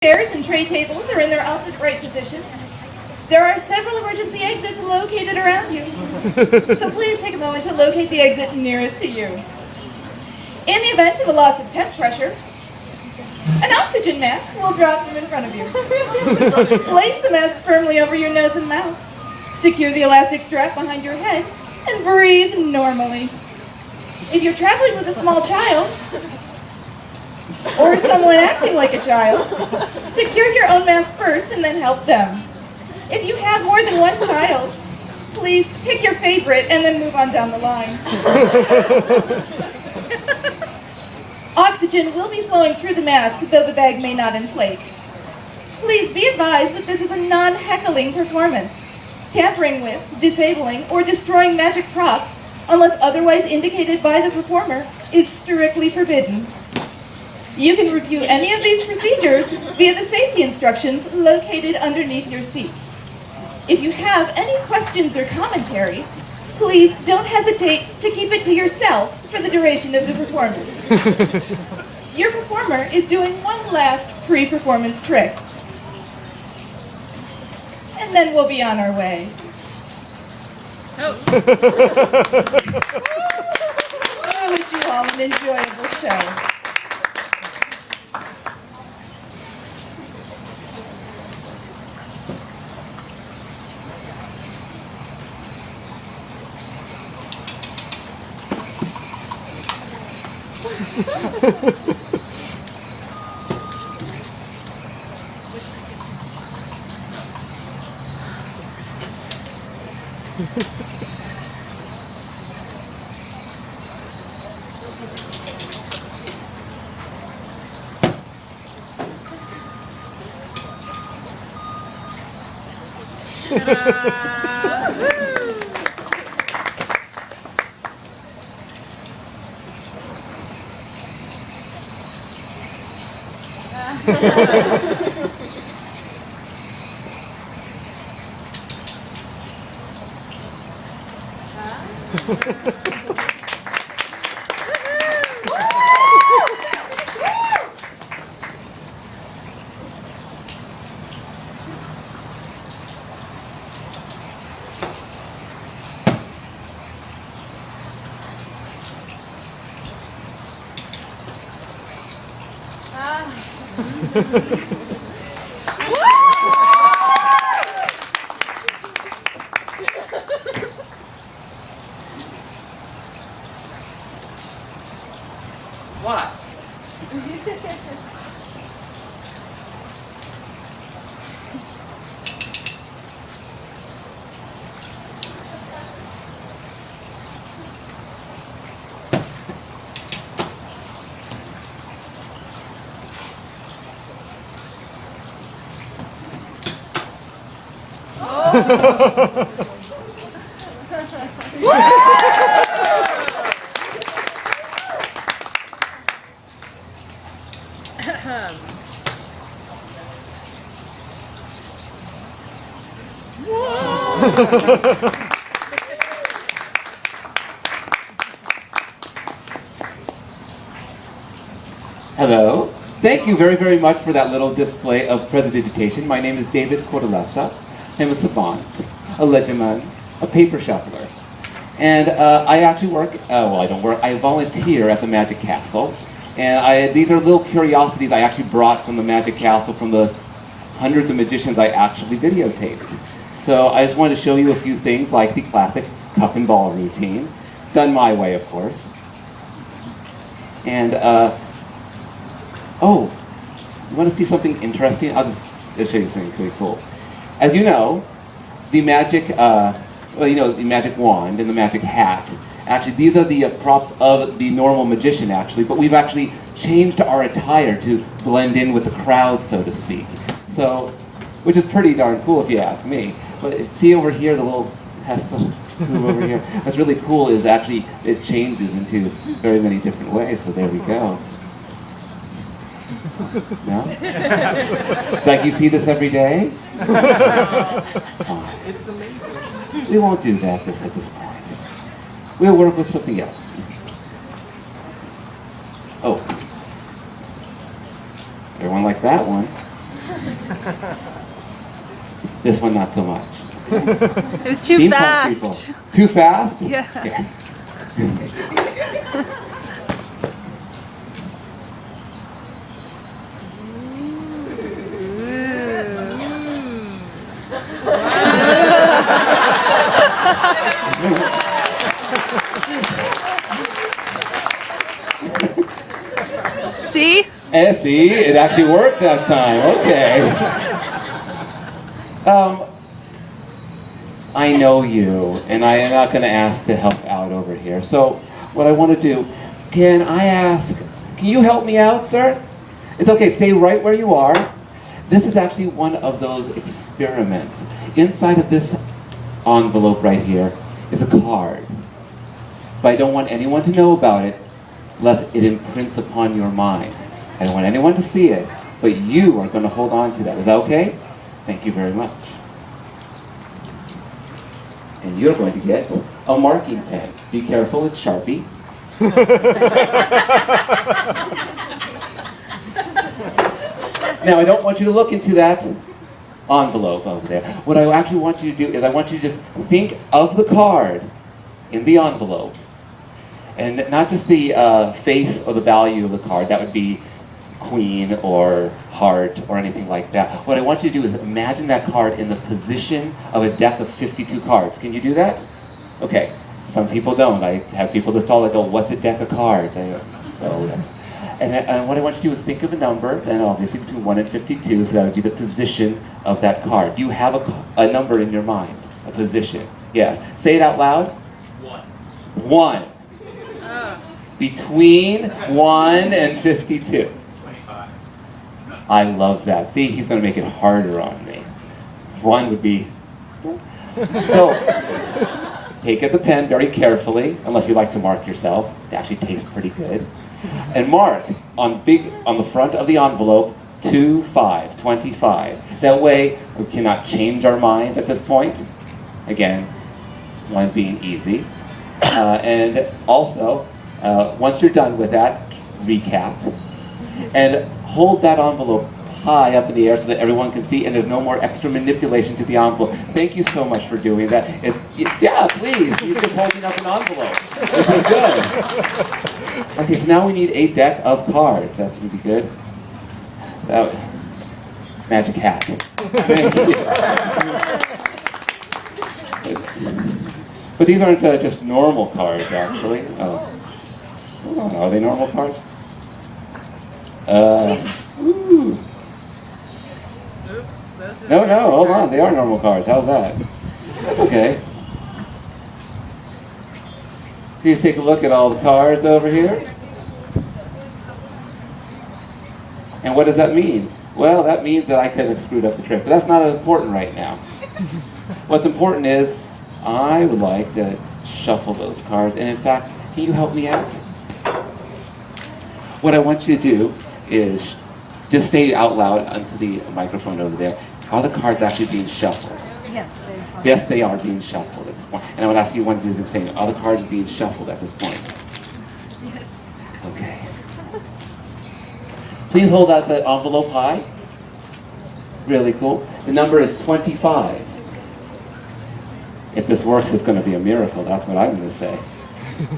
Chairs and tray tables are in their opposite right position. There are several emergency exits located around you, so please take a moment to locate the exit nearest to you. In the event of a loss of temp pressure, an oxygen mask will drop from in front of you. Place the mask firmly over your nose and mouth. Secure the elastic strap behind your head and breathe normally. If you're traveling with a small child, or someone acting like a child, secure your own mask first and then help them. If you have more than one child, please pick your favorite and then move on down the line. Oxygen will be flowing through the mask, though the bag may not inflate. Please be advised that this is a non-heckling performance. Tampering with, disabling, or destroying magic props, unless otherwise indicated by the performer, is strictly forbidden. You can review any of these procedures via the safety instructions located underneath your seat. If you have any questions or commentary, please don't hesitate to keep it to yourself for the duration of the performance. Your performer is doing one last pre-performance trick. And then we'll be on our way. Oh. I wish you all an enjoyable show. What? Hello. Thank you very, very much for that little display of prestidigitation. My name is David Cordelessa. I'm a savant, a legiman, a paper shuffler. And I actually work, well, I don't work, I volunteer at the Magic Castle. And these are little curiosities I actually brought from the Magic Castle from the hundreds of magicians I actually videotaped. So I just wanted to show you a few things like the classic cup and ball routine, done my way, of course. And, oh, you want to see something interesting? I'll show you something pretty cool. As you know, the magic, the magic wand and the magic hat, actually these are the props of the normal magician actually, but we've actually changed our attire to blend in with the crowd, so to speak. So, which is pretty darn cool if you ask me. But see over here, the little pestle over here, what's really cool is actually it changes into very many different ways, so there we go. No? Like you see this every day? It's amazing. We won't do that at this point. We'll work with something else. Oh. Everyone like that one? This one, not so much. It was too Steampunk fast. people. Too fast? Yeah. Here. See? See, it actually worked that time. Okay. I know you, and I am not going to ask to help out over here. So, what I want to do, can you help me out, sir? It's okay, stay right where you are. This is actually one of those experiments. Inside of this envelope right here is a card. But I don't want anyone to know about it, lest it imprints upon your mind. I don't want anyone to see it, but you are going to hold on to that. Is that okay? Thank you very much. And you're going to get a marking pen. Be careful, it's Sharpie. Now, I don't want you to look into that envelope over there. What I actually want you to do is I want you to just think of the card in the envelope. And not just the face or the value of the card. That would be queen or heart or anything like that. What I want you to do is imagine that card in the position of a deck of 52 cards. Can you do that? Okay. Some people don't. I have people this tall that go, what's a deck of cards? So yes. And what I want you to do is think of a number, and obviously between 1 and 52, so that would be the position of that card. Do you have a number in your mind? A position? Yes. Say it out loud. 1. 1. Between 1 and 52. 25. I love that. See, he's going to make it harder on me. 1 would be... So, take the pen very carefully, unless you like to mark yourself. It actually tastes pretty good. And mark on the front of the envelope 25, 25. That way, we cannot change our minds at this point. Again, 1 being easy. And also, once you're done with that, recap. And hold that envelope high up in the air so that everyone can see, and there's no more extra manipulation to the envelope. Thank you so much for doing that. Yeah, please, you're just holding up an envelope. This is good. Okay, so now we need a deck of cards. That's going to be good. Magic hat. Thank you. But these aren't just normal cards, actually. Oh. Are they normal cards? Ooh. Oops. No, hold on. They are normal cards. How's that? That's okay. Please take a look at all the cards over here. And what does that mean? Well, that means that I could have screwed up the trick. But that's not important right now. What's important is I would like to shuffle those cards. And in fact, can you help me out? What I want you to do is just say out loud onto the microphone over there, are the cards actually being shuffled? Yes, they are. Yes, they are being shuffled at this point. And I would ask you one to do the same thing. Are the cards being shuffled at this point? Yes. Okay. Please hold out the envelope high. Really cool. The number is 25. If this works, it's going to be a miracle. That's what I'm going to say.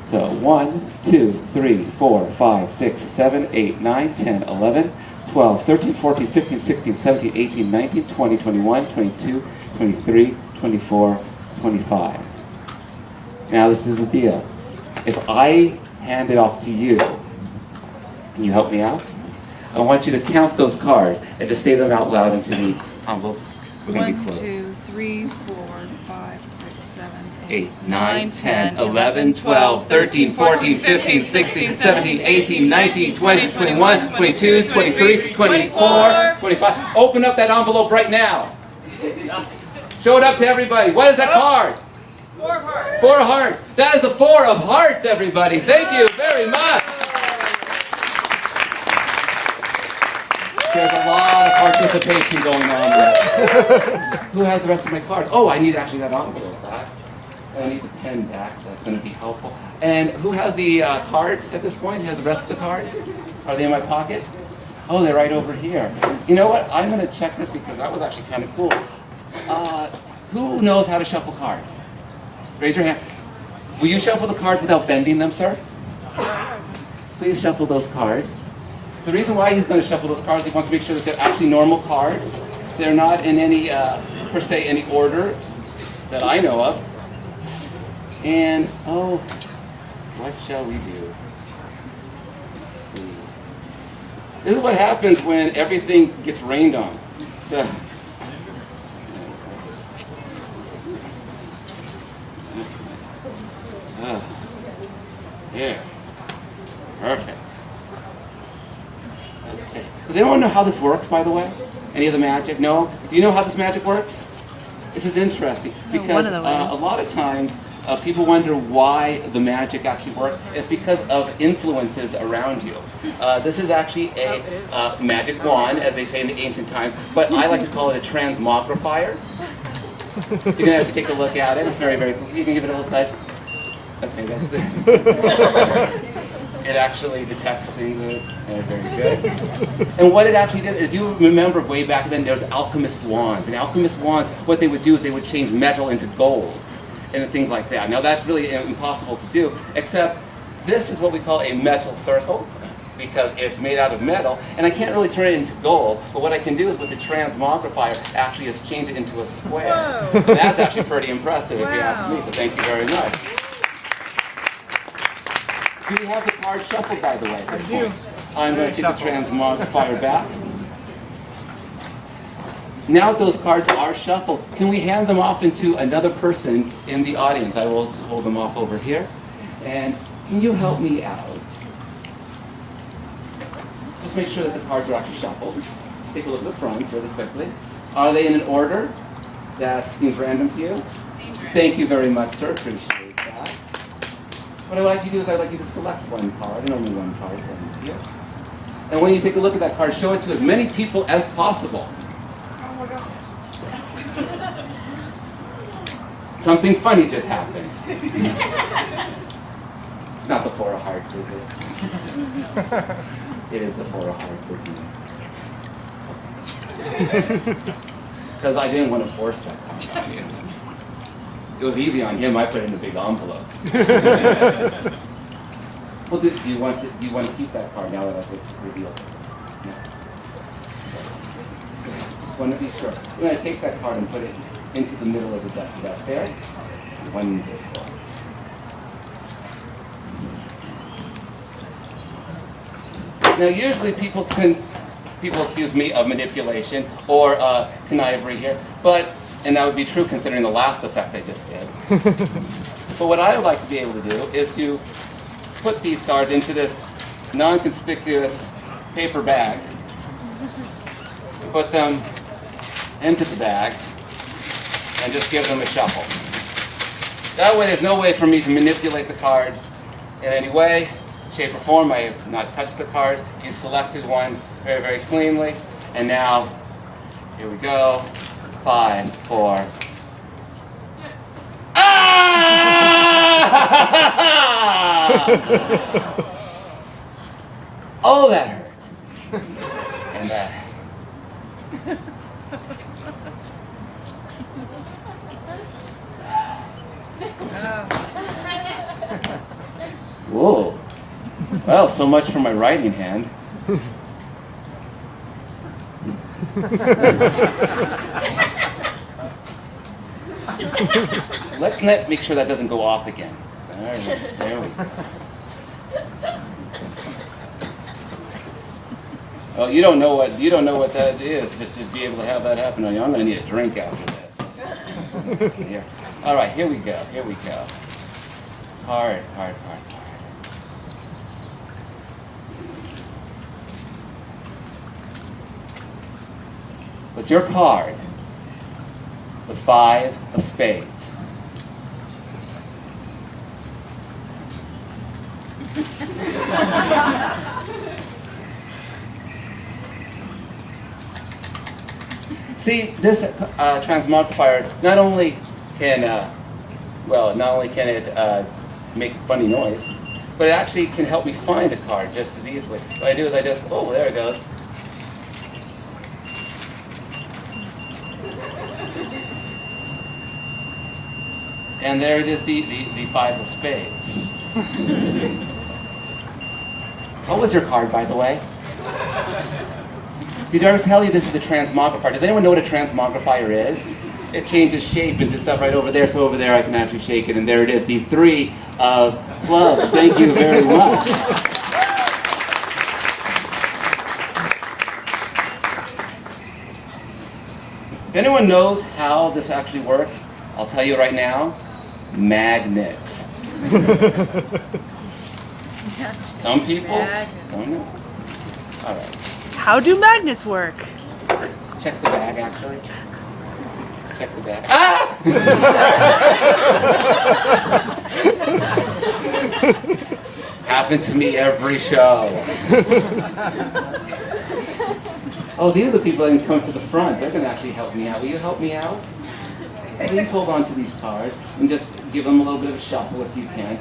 So 1, 2, 3, 4, 5, 6, 7, 8, 9, 10, 11, 12, 13, 14, 15, 16, 17, 18, 19, 20, 21, 22, 23, 24, 25. Now this is the deal. If I hand it off to you, can you help me out? I want you to count those cards and just say them out loud into the envelope. We're going to be 1, close. 2, 3, 4, 5, 6, 7, 8, 9, 10, 11, 12, 13, 14, 15, 16, 17, 18, 19, 20, 21, 22, 23, 24, 25. Open up that envelope right now. Show it up to everybody. What is that card? 4 hearts. 4 hearts. That is the 4 of hearts, everybody. Thank you very much. There's a lot of participation going on there. Who has the rest of my cards? Oh, I need actually that envelope back. I need the pen back. That's going to be helpful. And who has the cards at this point? Who has the rest of the cards? Are they in my pocket? Oh, they're right over here. You know what? I'm going to check this because that was actually kind of cool. Who knows how to shuffle cards? Raise your hand. Will you shuffle the cards without bending them, sir? Please shuffle those cards. The reason why he's going to shuffle those cards, he wants to make sure that they're actually normal cards. They're not in any, per se, any order that I know of. And, oh, what shall we do? Let's see. This is what happens when everything gets rained on. So, here. Perfect. Okay. Does anyone know how this works, by the way? Any of the magic? No? Do you know how this magic works? This is interesting because a lot of times people wonder why the magic actually works. It's because of influences around you. This is actually a magic wand, as they say in the ancient times, but I like to call it a transmogrifier. You're going to have to take a look at it. It's very, very cool. You can give it a little touch. Okay, that's it. It actually detects things. Very good. And what it actually did, if you remember way back then, there's alchemist wands. And alchemist wands, what they would do is they would change metal into gold and things like that. Now that's really impossible to do, except this is what we call a metal circle because it's made out of metal. And I can't really turn it into gold, but what I can do is with the transmogrifier actually is change it into a square. And that's actually pretty impressive if you ask me, so thank you very much. Do we have the card shuffled, by the way? I do. I'm going to take the transmogrifier back. Now that those cards are shuffled, can we hand them off into another person in the audience? I will just hold them off over here. And can you help me out? Just make sure that the cards are actually shuffled. Take a look at the fronts really quickly. Are they in an order that seems random to you? Thank you very much, sir. Appreciate that. What I'd like you to do is I'd like you to select one card, and only one card. Thank you. And when you take a look at that card, show it to as many people as possible. Oh my God. Something funny just happened. It's not the Four of Hearts, is it? It is the Four of Hearts, isn't it? Because I didn't want to force that card on you. It was easy on him. I put it in a big envelope. Well, do you want to keep that card now that it's revealed? No. Just want to be sure. I'm going to take that card and put it into the middle of the deck. Is that fair? Wonderful. Now, usually people accuse me of manipulation or connivery here, and that would be true considering the last effect I just did. But what I would like to be able to do is to put these cards into this non-conspicuous paper bag, put them into the bag, and just give them a shuffle. That way there's no way for me to manipulate the cards in any way, shape, or form. I have not touched the cards. You selected one very, very cleanly. And now, here we go. 5, 4. Oh, that hurt. And that. Whoa. Well, so much for my writing hand. Let's make sure that doesn't go off again. All right, there we go. Well, you don't know what that is, just to be able to have that happen. I'm going to need a drink after this. Here. All right, here we go. Here we go. Hard. What's your card? The 5 of spades. See, this transmogrifier not only can it make a funny noise, but it actually can help me find a card just as easily. What I do is I just, oh, there it goes. And there it is, the five of spades. What was your card, by the way? Did I ever tell you this is a transmogrifier? Does anyone know what a transmogrifier is? It changes shape into stuff right over there, so over there I can actually shake it, and there it is, the three of clubs. Thank you very much. If anyone knows how this actually works, I'll tell you right now, magnets. Some people don't know. All right. How do magnets work? Check the bag, actually. Check the bag. Ah! Happens to me every show. Oh, these are the people that can come to the front. They're going to actually help me out. Will you help me out? Please hold on to these cards and just give them a little bit of a shuffle if you can.